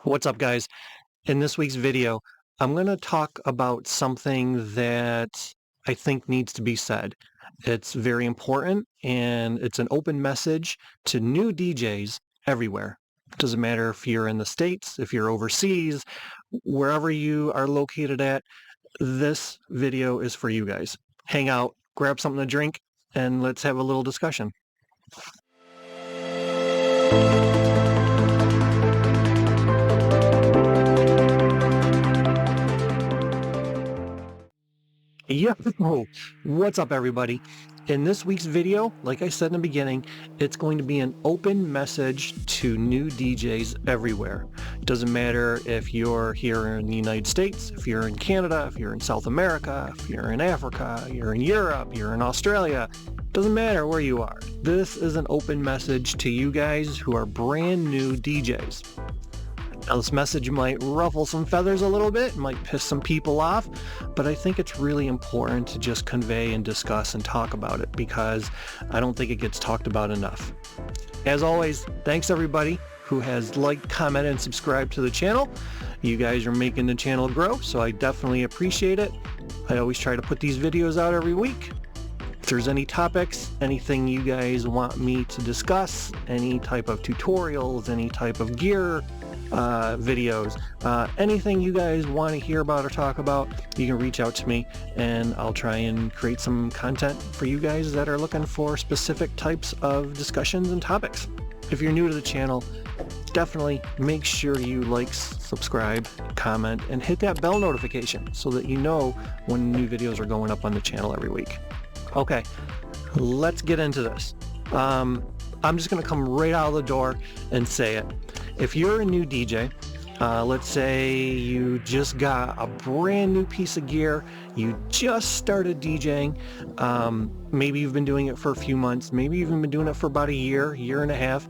What's up, guys? In this week's video, I'm going to talk about something that I think needs to be said. It's very important, and it's an open message to new DJs everywhere. Doesn't matter if you're in the States, if you're overseas, wherever you are located at, this video is for you guys. Hang out, grab something to drink, and let's have a little discussion. Yep. What's up, everybody? In this week's video, like I said in the beginning, it's going to be an open message to new DJs everywhere. It doesn't matter if you're here in the United States, if you're in Canada, if you're in South America, if you're in Africa, you're in Europe, you're in Australia. Doesn't matter where you are. This is an open message to you guys who are brand new DJs. Now, this message might ruffle some feathers a little bit, might piss some people off, but I think it's really important to just convey and discuss and talk about it because I don't think it gets talked about enough. As always, thanks everybody who has liked, commented, and subscribed to the channel. You guys are making the channel grow, so I definitely appreciate it. I always try to put these videos out every week. If there's any topics, anything you guys want me to discuss, any type of tutorials, any type of gear, videos, anything you guys want to hear about or talk about, you can reach out to me and I'll try and create some content for you guys that are looking for specific types of discussions and topics. If you're new to the channel, definitely make sure you like, subscribe, comment, and hit that bell notification so that you know when new videos are going up on the channel every week. Okay, let's get into this. I'm just going to come right out of the door and say it. If you're a new DJ, let's say you just got a brand new piece of gear, you just started DJing, maybe you've been doing it for a few months, maybe you've even been doing it for about a year and a half,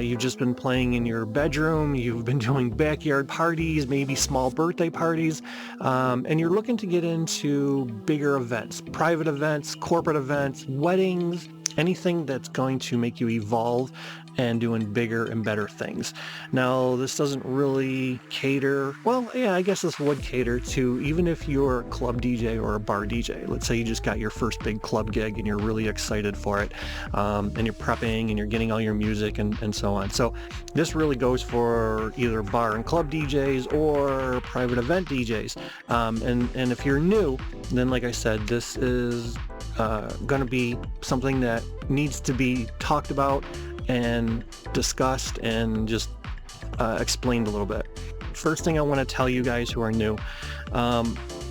you've just been playing in your bedroom, you've been doing backyard parties, maybe small birthday parties, and you're looking to get into bigger events, private events, corporate events, weddings, anything that's going to make you evolve and doing bigger and better things. Now, this doesn't really cater, well, yeah, I guess this would cater to even if you're a club DJ or a bar DJ. Let's say you just got your first big club gig and you're really excited for it, and you're prepping and you're getting all your music and so on. So this really goes for either bar and club DJs or private event DJs. And if you're new, then like I said, this is going to be something that needs to be talked about and discussed and just explained a little bit. First thing I want to tell you guys who are new,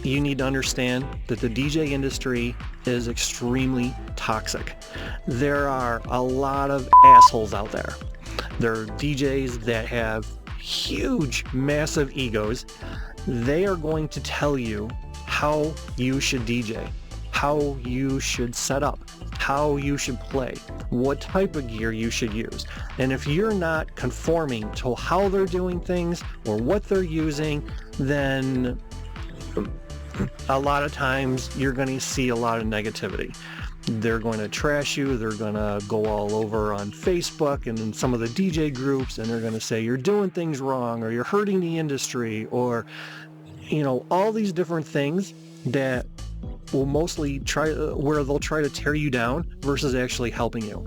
you need to understand that the DJ industry is extremely toxic. There are a lot of assholes out there. There are DJs that have huge, massive egos. They are going to tell you how you should DJ, how you should set up, how you should play, what type of gear you should use. And if you're not conforming to how they're doing things or what they're using, then a lot of times you're going to see a lot of negativity. They're going to trash you, they're going to go all over on Facebook and in some of the DJ groups, and they're going to say you're doing things wrong or you're hurting the industry, or, you know, all these different things that will mostly where they'll try to tear you down versus actually helping you.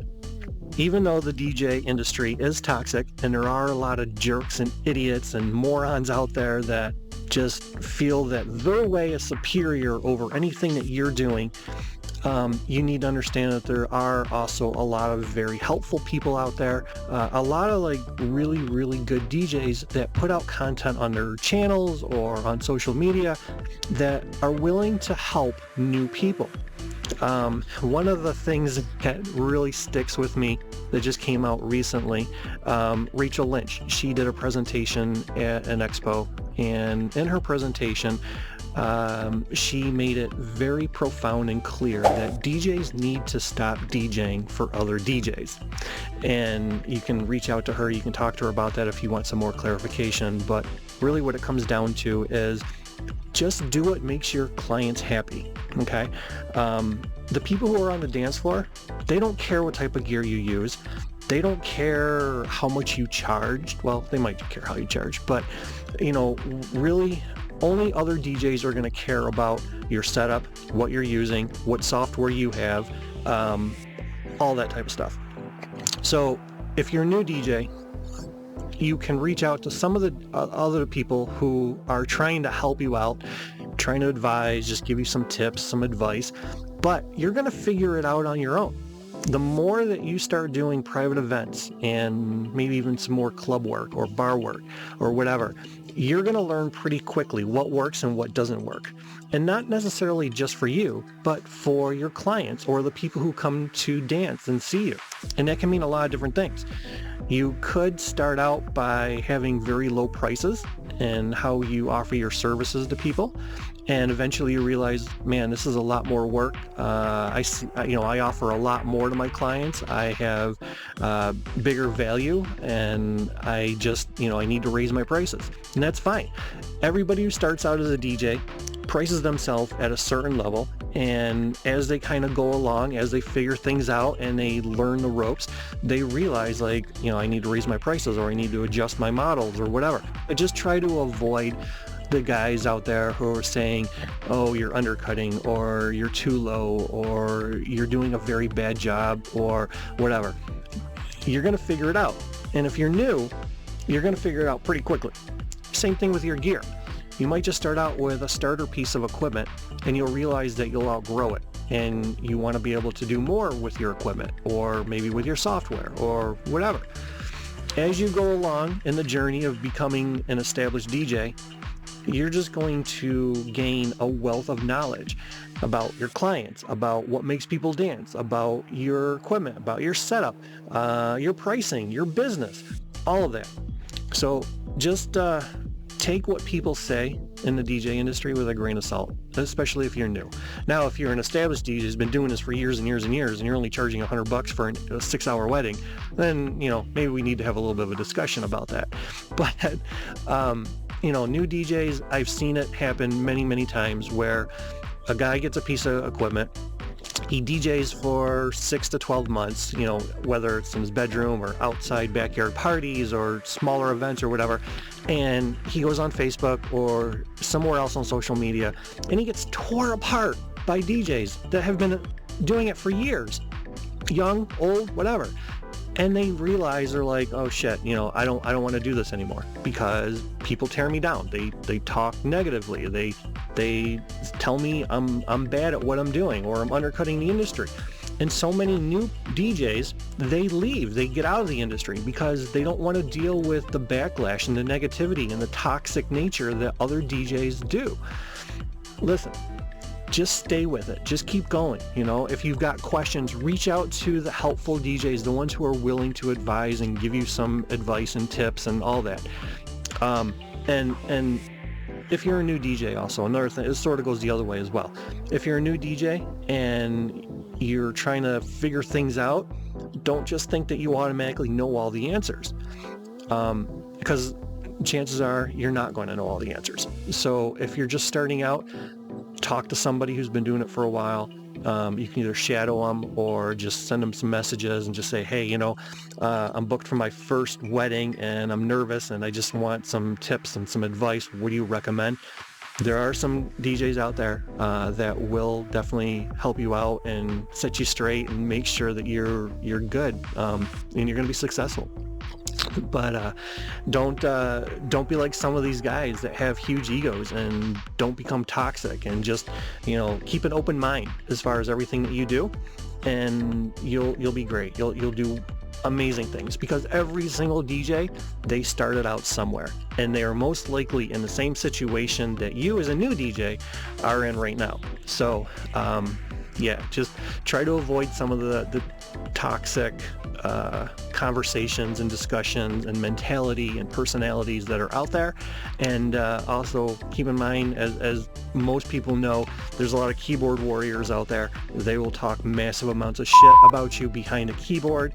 Even though the DJ industry is toxic and there are a lot of jerks and idiots and morons out there that just feel that their way is superior over anything that you're doing, you need to understand that there are also a lot of very helpful people out there, a lot of like really good DJs that put out content on their channels or on social media that are willing to help new people. One of the things that really sticks with me that just came out recently, Rachel Lynch, she did a presentation at an expo, and in her presentation, she made it very profound and clear that DJs need to stop DJing for other DJs. And you can reach out to her, you can talk to her about that if you want some more clarification, but really what it comes down to is just do what makes your clients happy, okay? The people who are on the dance floor, they don't care what type of gear you use. They don't care how much you charge. Well, they might care how you charge, but really only other DJs are going to care about your setup, what you're using, what software you have, all that type of stuff. So if you're a new DJ, you can reach out to some of the other people who are trying to help you out, trying to advise, just give you some tips, some advice, but you're going to figure it out on your own. The more that you start doing private events and maybe even some more club work or bar work or whatever, you're going to learn pretty quickly what works and what doesn't work. And not necessarily just for you, but for your clients or the people who come to dance and see you. And that can mean a lot of different things. You could start out by having very low prices and how you offer your services to people. And eventually you realize, man, this is a lot more work. I offer a lot more to my clients. I have bigger value, and I need to raise my prices. And that's fine. Everybody who starts out as a DJ prices themselves at a certain level, and as they kind of go along, as they figure things out and they learn the ropes, they realize I need to raise my prices, or I need to adjust my models or whatever. I just try to avoid the guys out there who are saying, oh, you're undercutting, or you're too low, or you're doing a very bad job, or whatever. You're going to figure it out. And if you're new, you're going to figure it out pretty quickly. Same thing with your gear. You might just start out with a starter piece of equipment, and you'll realize that you'll outgrow it, and you want to be able to do more with your equipment, or maybe with your software, or whatever. As you go along in the journey of becoming an established DJ, you're just going to gain a wealth of knowledge about your clients, about what makes people dance, about your equipment, about your setup, your pricing, your business, all of that. So just take what people say in the DJ industry with a grain of salt, especially if you're new. Now, if you're an established DJ who's been doing this for years and years and years, and you're only charging $100 for a 6-hour wedding, then, maybe we need to have a little bit of a discussion about that. But, new DJs, I've seen it happen many, many times where a guy gets a piece of equipment, he DJs for 6 to 12 months, whether it's in his bedroom or outside backyard parties or smaller events or whatever, and he goes on Facebook or somewhere else on social media, and he gets torn apart by DJs that have been doing it for years, young, old, whatever. And they realize, they're like, oh shit, I don't want to do this anymore because people tear me down. They talk negatively. They tell me I'm bad at what I'm doing, or I'm undercutting the industry. And so many new DJs, they leave, they get out of the industry because they don't want to deal with the backlash and the negativity and the toxic nature that other DJs do. Listen, just stay with it. Just keep going. If you've got questions, reach out to the helpful DJs, the ones who are willing to advise and give you some advice and tips and all that. And if you're a new DJ, also another thing, it sort of goes the other way as well. If you're a new DJ and you're trying to figure things out, don't just think that you automatically know all the answers, because chances are you're not going to know all the answers. So if you're just starting out, talk to somebody who's been doing it for a while. You can either shadow them or just send them some messages and just say, hey, I'm booked for my first wedding and I'm nervous and I just want some tips and some advice. What do you recommend? There are some DJs out there that will definitely help you out and set you straight and make sure that you're good, and you're going to be successful. But don't be like some of these guys that have huge egos, and don't become toxic, and just keep an open mind as far as everything that you do, and you'll be great. You'll do amazing things, because every single DJ, they started out somewhere, and they are most likely in the same situation that you as a new DJ are in right now. So just try to avoid some of the toxic conversations and discussions and mentality and personalities that are out there. And also keep in mind, as most people know, there's a lot of keyboard warriors out there. They will talk massive amounts of shit about you behind a keyboard,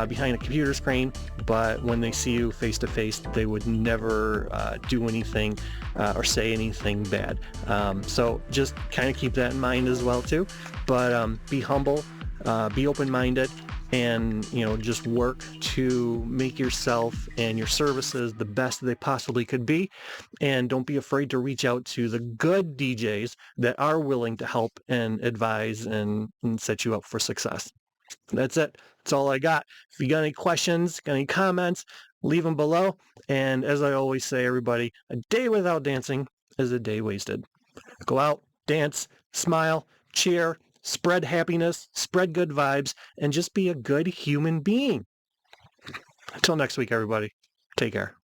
behind a computer screen, but when they see you face to face, they would never do anything or say anything bad. So just kind of keep that in mind as well too. But be humble, be open-minded, and, just work to make yourself and your services the best they possibly could be. And don't be afraid to reach out to the good DJs that are willing to help and advise and set you up for success. That's it. That's all I got. If you got any questions, got any comments, leave them below. And as I always say, everybody, a day without dancing is a day wasted. Go out, dance, smile, cheer, spread happiness, spread good vibes, and just be a good human being. Until next week, everybody, take care.